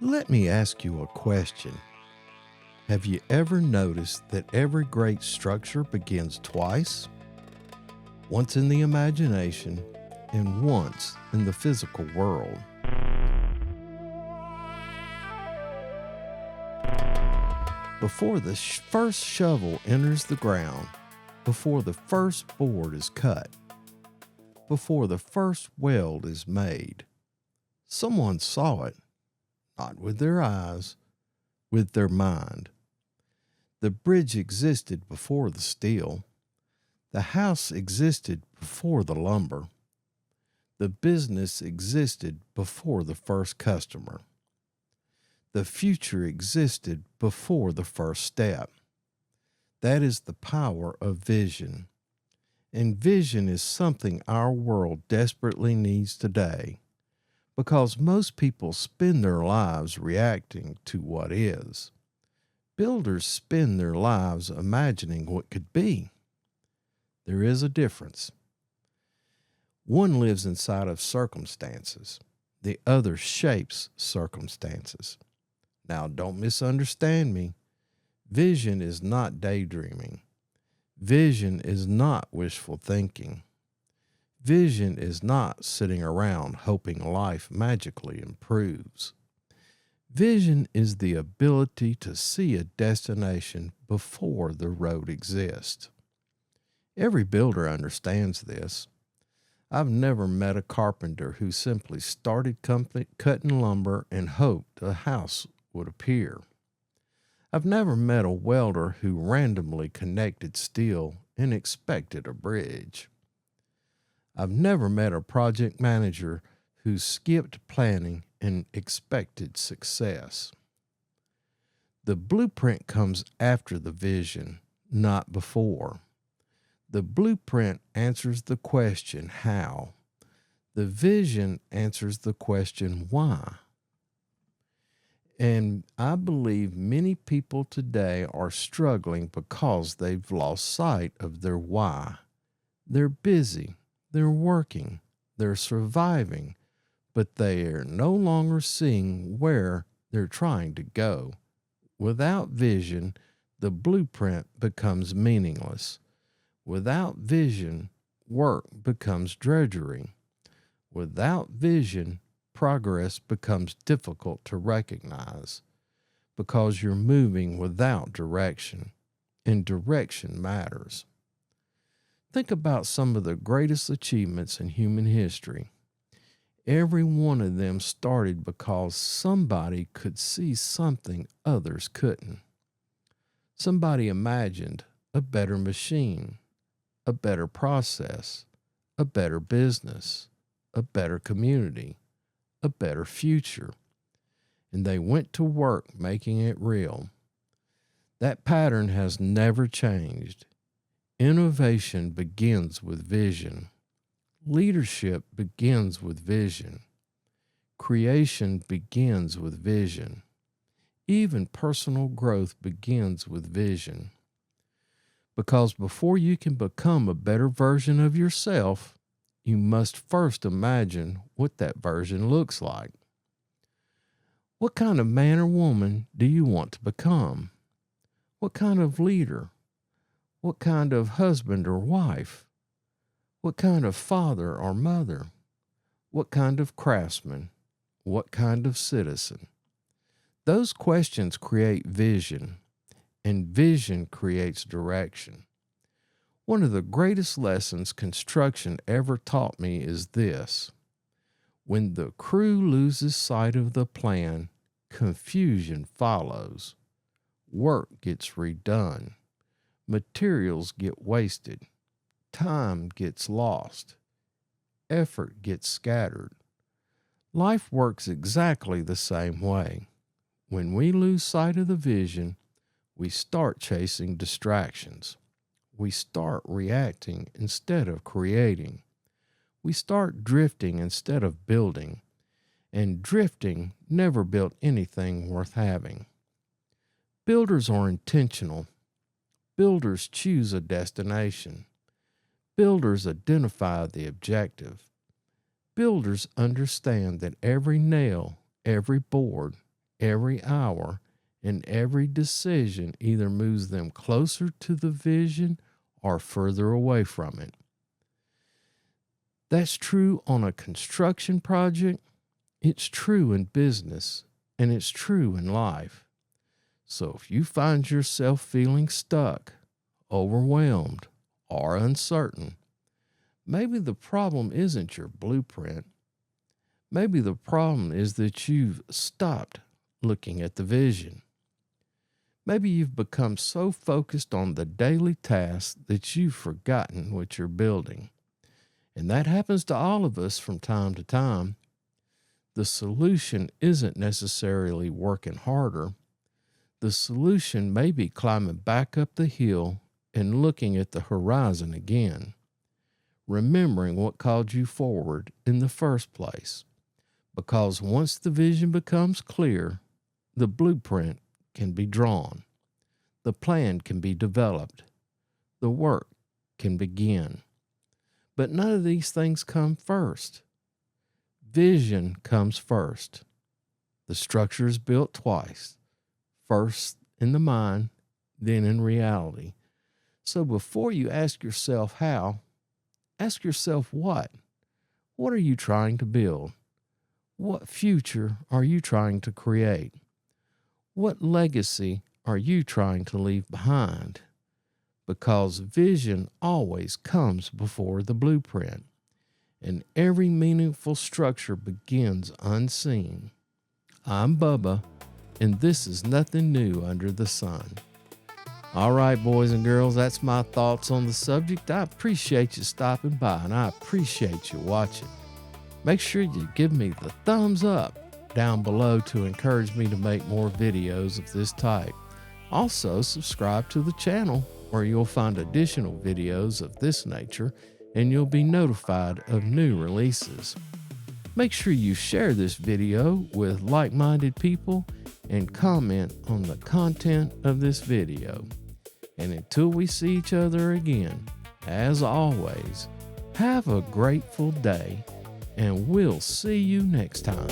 Let me ask you a question. Have you ever noticed that every great structure begins twice? Once in the imagination and once in the physical world. Before the first shovel enters the ground, before the first board is cut, before the first weld is made, someone saw it, not with their eyes, with their mind. The bridge existed before the steel. The house existed before the lumber. The business existed before the first customer. The future existed before the first step. That is the power of vision. And vision is something our world desperately needs today, because most people spend their lives reacting to what is. Builders spend their lives imagining what could be. There is a difference. One lives inside of circumstances. The other shapes circumstances. Now, don't misunderstand me. Vision is not daydreaming. Vision is not wishful thinking. Vision is not sitting around hoping life magically improves. Vision is the ability to see a destination before the road exists. Every builder understands this. I've never met a carpenter who simply started cutting lumber and hoped a house would appear. I've never met a welder who randomly connected steel and expected a bridge. I've never met a project manager who skipped planning and expected success. The blueprint comes after the vision, not before. The blueprint answers the question how. The vision answers the question why. And I believe many people today are struggling because they've lost sight of their why. They're busy, they're working, they're surviving, but they are no longer seeing where they're trying to go. Without vision, the blueprint becomes meaningless. Without vision, work becomes drudgery. Without vision, progress becomes difficult to recognize because you're moving without direction, and direction matters. Think about some of the greatest achievements in human history. Every one of them started because somebody could see something others couldn't. Somebody imagined a better machine, a better process, a better business, a better community, a better future. And they went to work making it real. That pattern has never changed. Innovation begins with vision. Leadership begins with vision. Creation begins with vision. Even personal growth begins with vision. Because before you can become a better version of yourself, you must first imagine what that version looks like. What kind of man or woman do you want to become? What kind of leader? What kind of husband or wife? What kind of father or mother? What kind of craftsman? What kind of citizen? Those questions create vision, and vision creates direction. One of the greatest lessons construction ever taught me is this: when the crew loses sight of the plan, confusion follows. Work gets redone. Materials get wasted. Time gets lost. Effort gets scattered. Life works exactly the same way. When we lose sight of the vision, we start chasing distractions. We start reacting instead of creating. We start drifting instead of building. And drifting never built anything worth having. Builders are intentional. Builders choose a destination. Builders identify the objective. Builders understand that every nail, every board, every hour, and every decision either moves them closer to the vision or further away from it. That's true on a construction project, it's true in business, and it's true in life. So if you find yourself feeling stuck, overwhelmed, or uncertain, maybe the problem isn't your blueprint. Maybe the problem is that you've stopped looking at the vision. Maybe you've become so focused on the daily tasks that you've forgotten what you're building. And that happens to all of us from time to time. The solution isn't necessarily working harder. The solution may be climbing back up the hill and looking at the horizon again, remembering what called you forward in the first place. Because once the vision becomes clear, the blueprint can be drawn, the plan can be developed, the work can begin. But none of these things come first. Vision comes first. The structure is built twice, first in the mind, then in reality. So before you ask yourself how, ask yourself what. What are you trying to build? What future are you trying to create? What legacy are you trying to leave behind? Because vision always comes before the blueprint, and every meaningful structure begins unseen. I'm Bubba, and this is nothing new under the sun. All right, boys and girls, that's my thoughts on the subject. I appreciate you stopping by, and I appreciate you watching. Make sure you give me the thumbs up down below to encourage me to make more videos of this type. Also, subscribe to the channel where you'll find additional videos of this nature and you'll be notified of new releases. Make sure you share this video with like-minded people and comment on the content of this video. And until we see each other again, as always, have a grateful day, and we'll see you next time.